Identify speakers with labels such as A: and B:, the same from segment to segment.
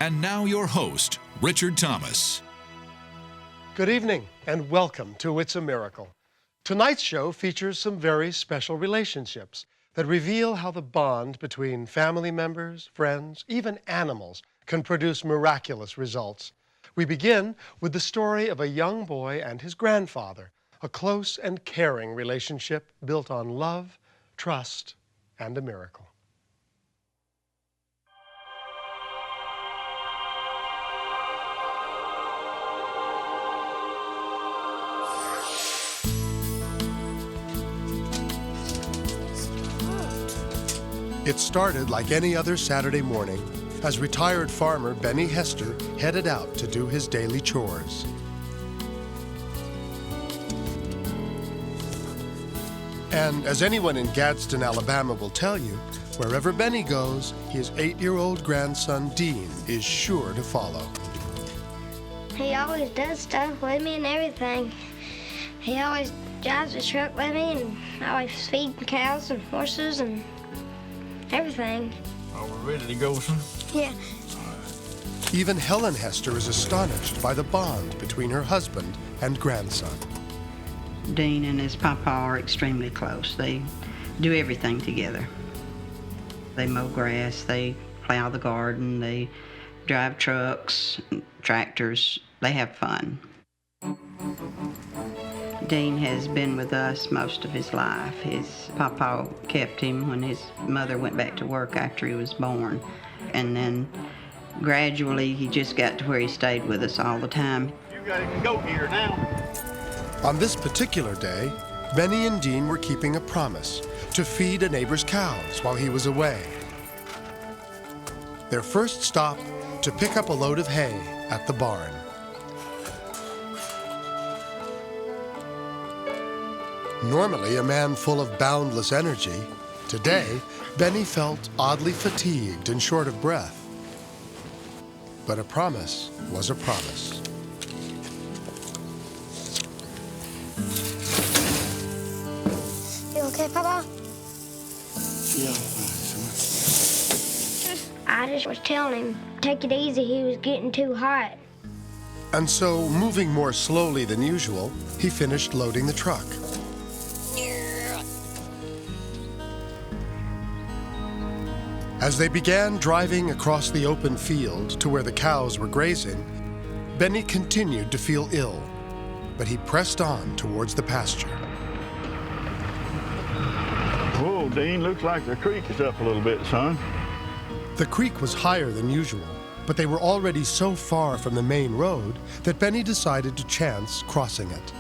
A: And now your host, Richard Thomas.
B: Good evening and welcome to It's a Miracle. Tonight's show features some very special relationships that reveal how the bond between family members, friends, even animals can produce miraculous results. We begin with the story of a young boy and his grandfather, a close and caring relationship built on love, trust, and a miracle. It started like any other Saturday morning as retired farmer Benny Hester headed out to do his daily chores. And as anyone in Gadsden, Alabama will tell you, wherever Benny goes, his 8-year-old grandson Dean is sure to follow.
C: He always does stuff with me and everything. He always drives the truck with me and always feeds cows and horses and everything.
D: Are we ready to go, son?
C: Yeah.
B: Even Helen Hester is astonished by the bond between her husband and grandson.
E: Dean and his papa are extremely close. They do everything together. They mow grass, they plow the garden, they drive trucks, tractors. They have fun. Dean has been with us most of his life. His papa kept him when his mother went back to work after he was born. And then gradually he just got to where he stayed with us all the time.
D: You gotta go here now.
B: On this particular day, Benny and Dean were keeping a promise to feed a neighbor's cows while he was away. Their first stop, to pick up a load of hay at the barn. Normally a man full of boundless energy, today, Benny felt oddly fatigued and short of breath. But a promise was a promise.
C: You okay, Papa?
D: Yeah,
C: I just was telling him, take it easy, he was getting too hot.
B: And so, moving more slowly than usual, he finished loading the truck. As they began driving across the open field to where the cows were grazing, Benny continued to feel ill, but he pressed on towards the pasture.
D: Whoa, Dean, looks like the creek is up a little bit, son.
B: The creek was higher than usual, but they were already so far from the main road that Benny decided to chance crossing it.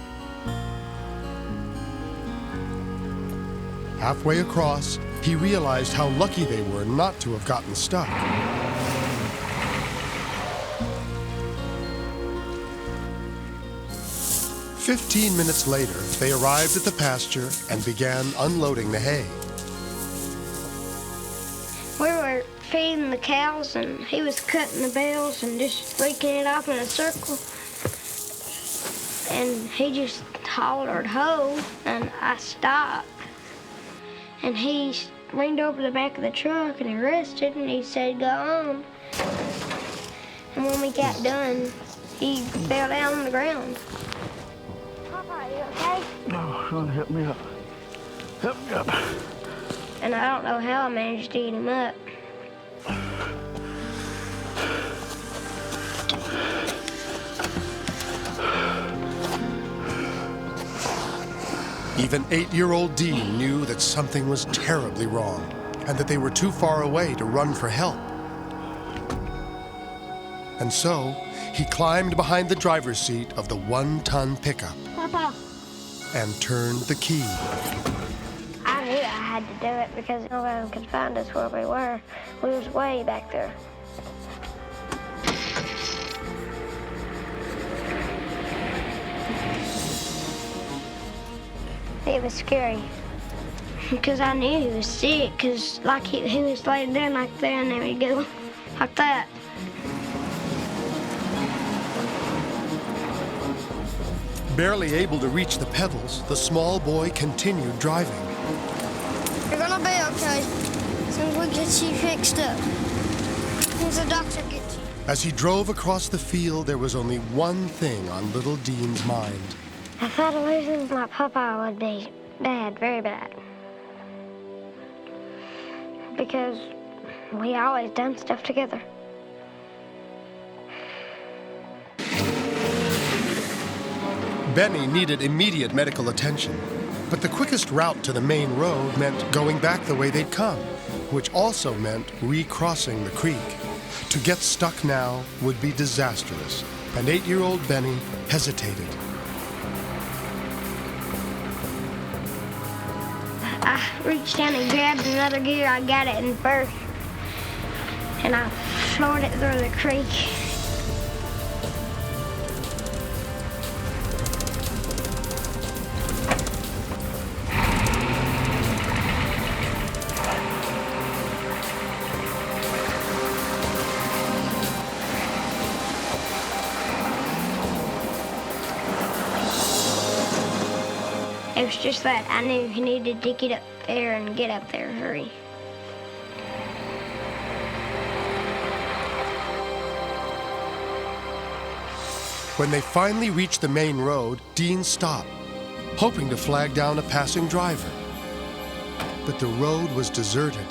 B: Halfway across, he realized how lucky they were not to have gotten stuck. "15 minutes later, they arrived at the pasture and began unloading the hay.
C: We were feeding the cows and he was cutting the bales and just raking it off in a circle. And he just hollered, ho, and I stopped. And he leaned over the back of the truck and he rested and he said, go on. And when we got done, he fell down on the ground. Papa, are you okay?
D: Oh, son, help me up. Help me up.
C: And I don't know how I managed to get him up.
B: Even 8-year-old Dean knew that something was terribly wrong and that they were too far away to run for help. And so, he climbed behind the driver's seat of the 1-ton pickup
C: Papa.
B: and turned the key.
C: I knew I had to do it because no one could find us where we were. We was way back there. It was scary because I knew he was sick because like he was laying down like that and then he'd go like that.
B: Barely able to reach the pedals, the small boy continued driving.
C: You're gonna be okay. As soon as we get you fixed up. As soon as the doctor gets you.
B: As he drove across the field, there was only one thing on little Dean's mind.
C: I thought losing my papa would be bad, very bad. Because we always done stuff together.
B: Benny needed immediate medical attention, but the quickest route to the main road meant going back the way they'd come, which also meant recrossing the creek. To get stuck now would be disastrous, and 8-year-old Benny hesitated.
C: I reached down and grabbed another gear. I got it in first, and I floored it through the creek. It was just that I knew he needed to get up there and get up there, hurry.
B: When they finally reached the main road, Dean stopped, hoping to flag down a passing driver. But the road was deserted.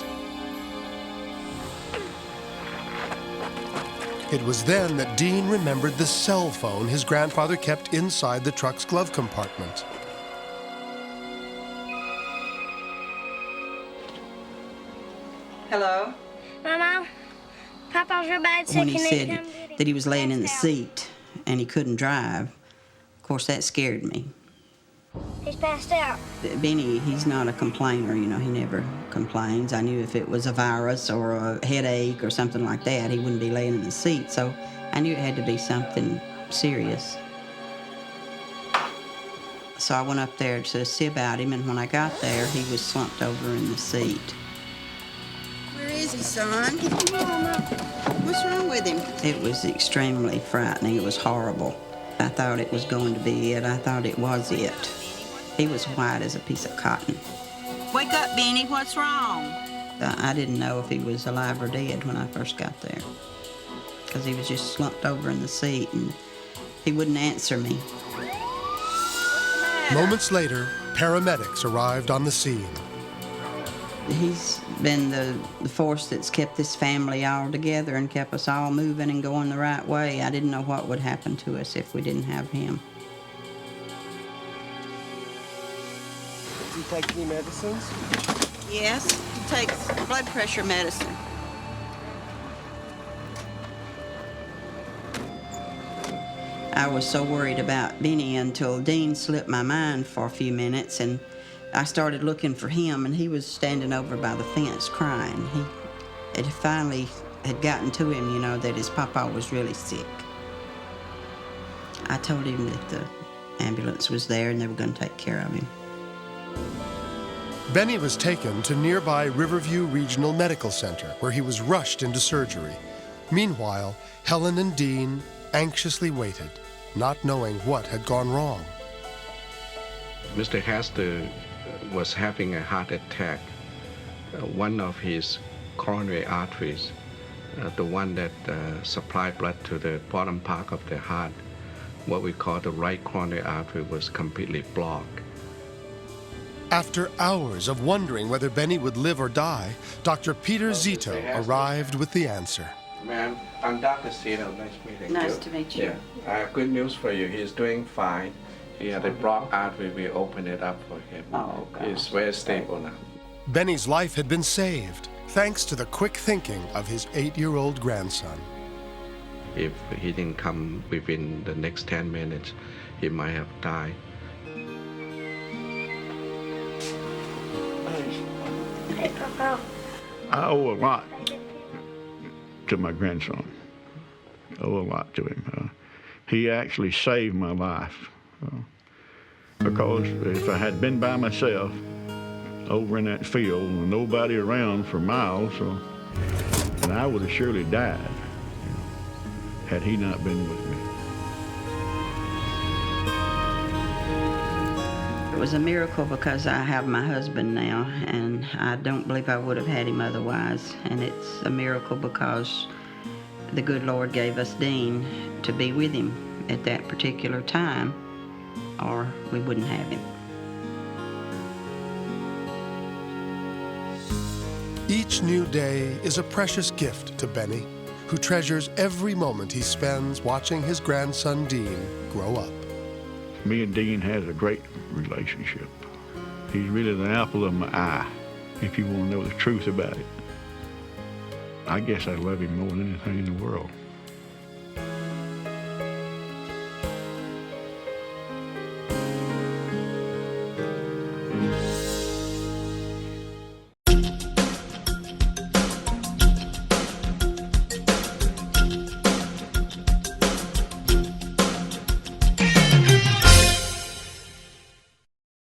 B: It was then that Dean remembered the cell phone his grandfather kept inside the truck's glove compartment.
E: Hello?
C: Mama, Papa's real bad sick.
E: When he
C: and
E: said
C: come get him.
E: that he was laying in the
C: Passed out.
E: seat and he couldn't drive, of course that scared me.
C: He's passed out.
E: Benny, he's not a complainer, you know, he never complains. I knew if it was a virus or a headache or something like that, he wouldn't be laying in the seat, so I knew it had to be something serious. So I went up there to see about him, and when I got there, he was slumped over in the seat. Where is he, son? What's wrong with him? It was extremely frightening. It was horrible. I thought it was going to be it. I thought it was it. He was white as a piece of cotton. Wake up, Benny. What's wrong? I didn't know if he was alive or dead when I first got there, because he was just slumped over in the seat, and he wouldn't answer me.
B: Moments later, paramedics arrived on the scene.
E: He's been the force that's kept this family all together and kept us all moving and going the right way. I didn't know what would happen to us if we didn't have him.
B: Did he take any medicines?
E: Yes, he takes blood pressure medicine. I was so worried about Benny until Dean slipped my mind for a few minutes, and I started looking for him, and he was standing over by the fence crying. It finally had gotten to him, you know, that his papa was really sick. I told him that the ambulance was there and they were going to take care of him.
B: Benny was taken to nearby Riverview Regional Medical Center, where he was rushed into surgery. Meanwhile, Helen and Dean anxiously waited, not knowing what had gone wrong.
F: Mr. Hester was having a heart attack. One of his coronary arteries, the one that supply blood to the bottom part of the heart, what we call the right coronary artery, was completely blocked.
B: After hours of wondering whether Benny would live or die, Dr. Peter Zito arrived with the answer.
F: Ma'am, I'm Dr. Zito. Nice meeting you.
E: Nice to meet you.
F: Yeah, I have good news for you. He's doing fine. He had a blocked artery. We opened it up for him.
E: Oh, God.
F: He's very stable now.
B: Benny's life had been saved, thanks to the quick thinking of his 8-year-old grandson.
F: If he didn't come within the next 10 minutes, he might have died.
C: Hey, Papa.
D: I owe a lot to my grandson. I owe a lot to him. He actually saved my life. Because if I had been by myself over in that field with nobody around for miles, then I would have surely died had he not been with me.
E: It was a miracle because I have my husband now, and I don't believe I would have had him otherwise. And it's a miracle because the good Lord gave us Dean to be with him at that particular time, or we wouldn't have him.
B: Each new day is a precious gift to Benny, who treasures every moment he spends watching his grandson Dean grow up.
D: Me and Dean has a great relationship. He's really the apple of my eye, if you want to know the truth about it. I guess I love him more than anything in the world.